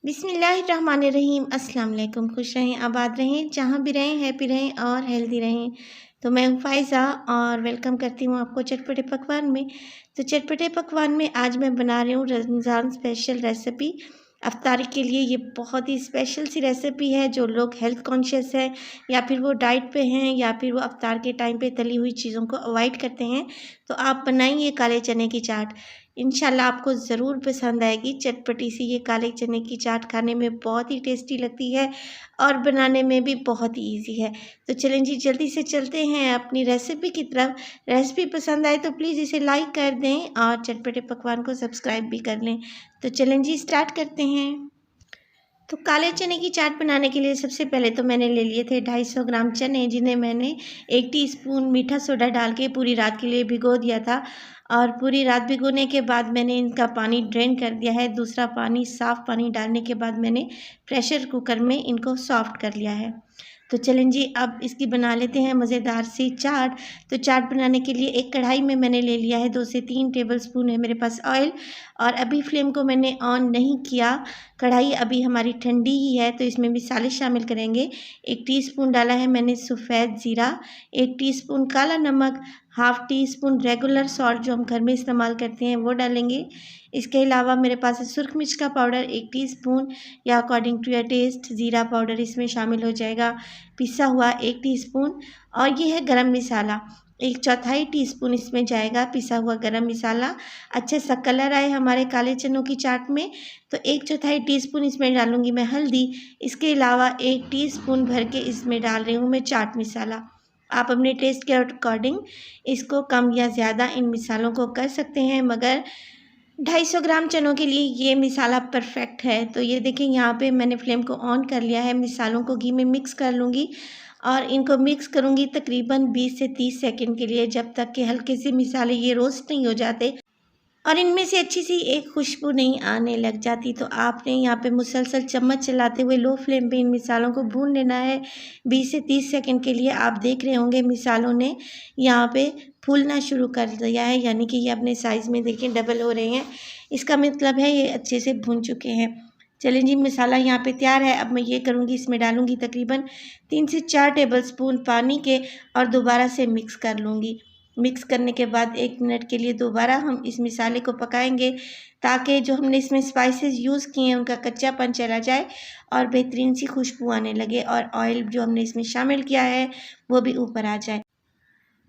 बिस्मिल्लाहिर्रहमानिर्रहीम। अस्सलाम वालेकुम। खुश रहें, आबाद रहें, जहाँ भी रहें, हैप्पी रहें और हेल्दी रहें। तो मैं हूँ फ़ाइज़ा और वेलकम करती हूँ आपको चटपटे पकवान में। तो चटपटे पकवान में आज मैं बना रही हूँ रमज़ान स्पेशल रेसिपी। अफ्तारी के लिए ये बहुत ही स्पेशल सी रेसिपी है। जो लोग हेल्थ कॉन्शियस हैं या फिर वो डाइट पे हैं या फिर वो अफ्तार के टाइम पे तली हुई चीज़ों को अवॉइड करते हैं, तो आप बनाइए काले चने की चाट। इंशाल्लाह आपको ज़रूर पसंद आएगी। चटपटी सी ये काले चने की चाट खाने में बहुत ही टेस्टी लगती है और बनाने में भी बहुत ही ईजी है। तो चलें जी, जल्दी से चलते हैं अपनी रेसिपी की तरफ। रेसिपी पसंद आए तो प्लीज़ इसे लाइक कर दें और चटपटे पकवान को सब्सक्राइब भी कर लें। तो चलें जी, स्टार्ट करते हैं। तो काले चने की चाट बनाने के लिए सबसे पहले तो मैंने ले लिए थे 250 ग्राम चने, जिन्हें मैंने 1 टीस्पून मीठा सोडा डाल के पूरी रात के लिए भिगो दिया था। और पूरी रात भिगोने के बाद मैंने इनका पानी ड्रेन कर दिया है। दूसरा पानी, साफ़ पानी डालने के बाद मैंने प्रेशर कुकर में इनको सॉफ्ट कर लिया है। तो चलें जी, अब इसकी बना लेते हैं मज़ेदार सी चाट। तो चाट बनाने के लिए एक कढ़ाई में मैंने ले लिया है 2 से 3 टेबलस्पून है मेरे पास ऑयल। और अभी फ्लेम को मैंने ऑन नहीं किया। कढ़ाई अभी हमारी ठंडी ही है, तो इसमें मसाले शामिल करेंगे। 1 टीस्पून डाला है मैंने सफ़ेद ज़ीरा, 1 टीस्पून काला नमक, half tea spoon regular salt जो हम घर में इस्तेमाल करते हैं वो डालेंगे। इसके अलावा मेरे पास है सुरख मिर्च का पाउडर 1 टीस्पून या अकॉर्डिंग टू योर टेस्ट। ज़ीरा पाउडर इसमें शामिल हो जाएगा, पिसा हुआ 1 टीस्पून। और ये है गरम मसाला, 1/4 टीस्पून इसमें जाएगा पिसा हुआ गरम मसाला। अच्छा सा कलर आए हमारे काले चनों की चाट में, तो 1/4 टीस्पून इसमें डालूँगी मैं हल्दी। इसके अलावा 1 टीस्पून भर के इसमें डाल रही हूँ मैं चाट मसाला। आप अपने टेस्ट के अकॉर्डिंग इसको कम या ज़्यादा इन मिसालों को कर सकते हैं, मगर 250 ग्राम चनों के लिए ये मिसाला परफेक्ट है। तो ये देखें, यहाँ पे मैंने फ्लेम को ऑन कर लिया है। मिसालों को घी में मिक्स कर लूँगी और इनको मिक्स करूँगी तकरीबन 20 से 30 सेकंड के लिए, जब तक कि हल्के से मिसाले ये रोस्ट नहीं हो जाते और इनमें से अच्छी सी एक खुशबू नहीं आने लग जाती। तो आपने यहाँ पे मुसलसल चम्मच चलाते हुए लो फ्लेम पे इन मिसालों को भून लेना है 20 से 30 सेकंड के लिए। आप देख रहे होंगे मिसालों ने यहाँ पे फूलना शुरू कर दिया है, यानी कि ये अपने साइज़ में देखें डबल हो रहे हैं। इसका मतलब है ये अच्छे से भून चुके हैं। चलें जी, मसाला यहाँ पे तैयार है। अब मैं ये करूँगी, इसमें डालूँगी तकरीबन 3 से 4 टेबलस्पून पानी के और दोबारा से मिक्स कर लूँगी। मिक्स करने के बाद 1 मिनट के लिए दोबारा हम इस मिसाले को पकाएंगे, ताकि जो हमने इसमें स्पाइसेस यूज़ किए हैं उनका कच्चापन चला जाए और बेहतरीन सी खुशबू आने लगे और ऑयल जो हमने इसमें शामिल किया है वो भी ऊपर आ जाए।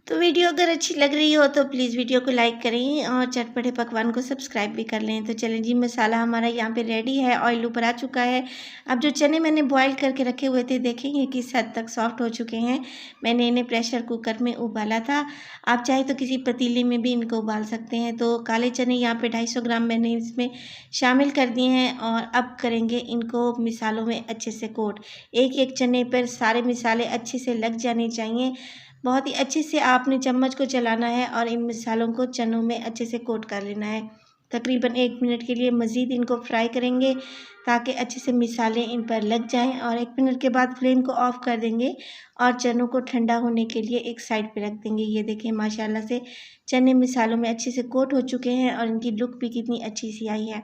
तो वीडियो अगर अच्छी लग रही हो तो प्लीज़ वीडियो को लाइक करें और चटपटे पकवान को सब्सक्राइब भी कर लें। तो चलें जी, मसाला हमारा यहाँ पे रेडी है, ऑयल ऊपर आ चुका है। अब जो चने मैंने बॉईल करके रखे हुए थे, देखेंगे किस हद तक सॉफ्ट हो चुके हैं। मैंने इन्हें प्रेशर कुकर में उबाला था, आप चाहे तो किसी पतीले में भी इनको उबाल सकते हैं। तो काले चने यहाँ पे 250 ग्राम मैंने इसमें शामिल कर दिए हैं और अब करेंगे इनको मिसालों में अच्छे से कोट। एक एक चने पर सारे मिसाले अच्छे से लग जाने चाहिए। बहुत ही अच्छे से आपने चम्मच को चलाना है और इन मसालों को चनों में अच्छे से कोट कर लेना है। तकरीबन 1 मिनट के लिए मज़ीद इनको फ्राई करेंगे, ताकि अच्छे से मिसाले इन पर लग जाएं। और 1 मिनट के बाद फ्लेम को ऑफ़ कर देंगे और चनों को ठंडा होने के लिए एक साइड पे रख देंगे। ये देखें, माशाल्लाह से चने मिसालों में अच्छे से कोट हो चुके हैं और इनकी लुक भी कितनी अच्छी सी आई है।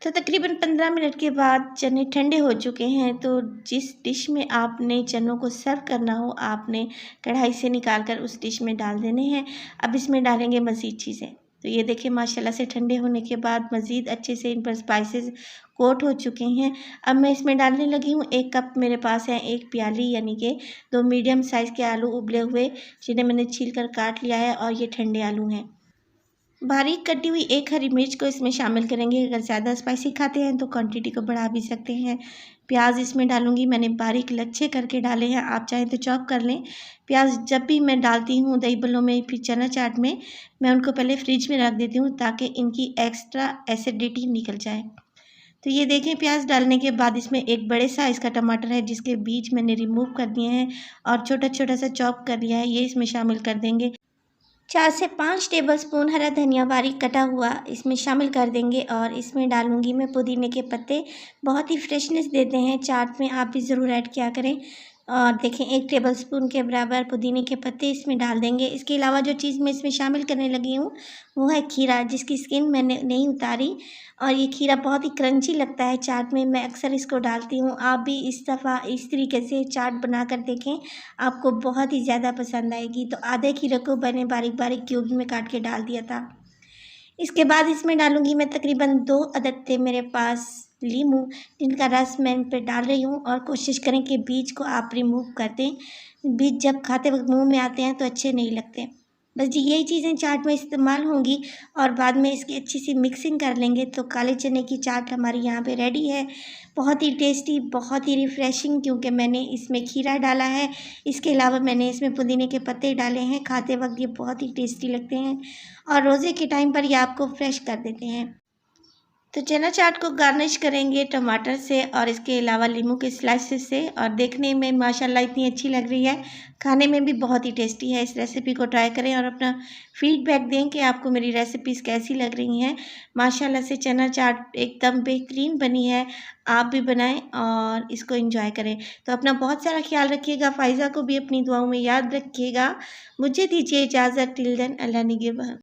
तो तकरीबन 15 मिनट के बाद चने ठंडे हो चुके हैं। तो जिस डिश में आपने चनों को सर्व करना हो, आपने कढ़ाई से निकाल कर उस डिश में डाल देने हैं। अब इसमें डालेंगे मज़ीद चीज़ें। तो ये देखिए, माशाल्लाह से ठंडे होने के बाद मज़ीद अच्छे से इन पर स्पाइसेस कोट हो चुके हैं। अब मैं इसमें डालने लगी हूँ 1 कप मेरे पास है 1 प्याली, यानी कि 2 मीडियम साइज़ के आलू उबले हुए, जिन्हें मैंने छील कर काट लिया है और ये ठंडे आलू हैं। बारीक कटी हुई 1 हरी मिर्च को इसमें शामिल करेंगे। अगर ज़्यादा स्पाइसी खाते हैं तो क्वांटिटी को बढ़ा भी सकते हैं। प्याज इसमें डालूंगी, मैंने बारीक लच्छे करके डाले हैं, आप चाहें तो चॉप कर लें। प्याज जब भी मैं डालती हूँ दही बल्लों में फिर चना चाट में, मैं उनको पहले फ्रिज में रख देती हूँ ताकि इनकी एक्स्ट्रा एसिडिटी निकल जाए। तो ये देखें, प्याज डालने के बाद इसमें एक बड़े साइज़ का टमाटर है, जिसके बीज मैंने रिमूव कर दिए हैं और छोटा छोटा सा चॉप कर लिया है, ये इसमें शामिल कर देंगे। 4 से 5 टेबलस्पून हरा धनिया बारीक कटा हुआ इसमें शामिल कर देंगे और इसमें डालूंगी मैं पुदीने के पत्ते। बहुत ही फ्रेशनेस देते हैं चाट में, आप भी ज़रूर ऐड किया करें। और देखें 1 टेबलस्पून के बराबर पुदीने के पत्ते इसमें डाल देंगे। इसके अलावा जो चीज़ मैं इसमें शामिल करने लगी हूँ वो है खीरा, जिसकी स्किन मैंने नहीं उतारी। और ये खीरा बहुत ही क्रंची लगता है चाट में, मैं अक्सर इसको डालती हूँ। आप भी इस दफ़ा इस तरीके से चाट बना कर देखें, आपको बहुत ही ज़्यादा पसंद आएगी। तो आधे खीरे को मैंने बारीक बारीक क्यूब में काट के डाल दिया था। इसके बाद इसमें डालूँगी मैं तकरीबन 2 अदद थे मेरे पास लीमू, जिनका रस मैं इन पे डाल रही हूँ। और कोशिश करें कि बीज को आप रिमूव कर दें। बीज जब खाते वक्त मुंह में आते हैं तो अच्छे नहीं लगते। बस जी यही चीज़ें चाट में इस्तेमाल होंगी और बाद में इसकी अच्छी सी मिक्सिंग कर लेंगे तो काले चने की चाट हमारी यहाँ पे रेडी है। बहुत ही टेस्टी, बहुत ही रिफ़्रेशिंग, क्योंकि मैंने इसमें खीरा डाला है। इसके अलावा मैंने इसमें पुदीने के पत्ते डाले हैं। खाते वक्त ये बहुत ही टेस्टी लगते हैं और रोज़े के टाइम पर ये आपको फ्रेश कर देते हैं। तो चना चाट को गार्निश करेंगे टमाटर से और इसके अलावा लीमू के स्लाइसेस से। और देखने में माशाल्लाह इतनी अच्छी लग रही है, खाने में भी बहुत ही टेस्टी है। इस रेसिपी को ट्राई करें और अपना फीडबैक दें कि आपको मेरी रेसिपीज़ कैसी लग रही हैं। माशाल्लाह से चना चाट एकदम बेहतरीन बनी है। आप भी बनाएं और इसको एंजॉय करें। तो अपना बहुत सारा ख्याल रखिएगा। फ़ाइज़ा को भी अपनी दुआओं में याद रखिएगा। मुझे दीजिए इजाज़त। टिल देन, अल्लाह निगहबान।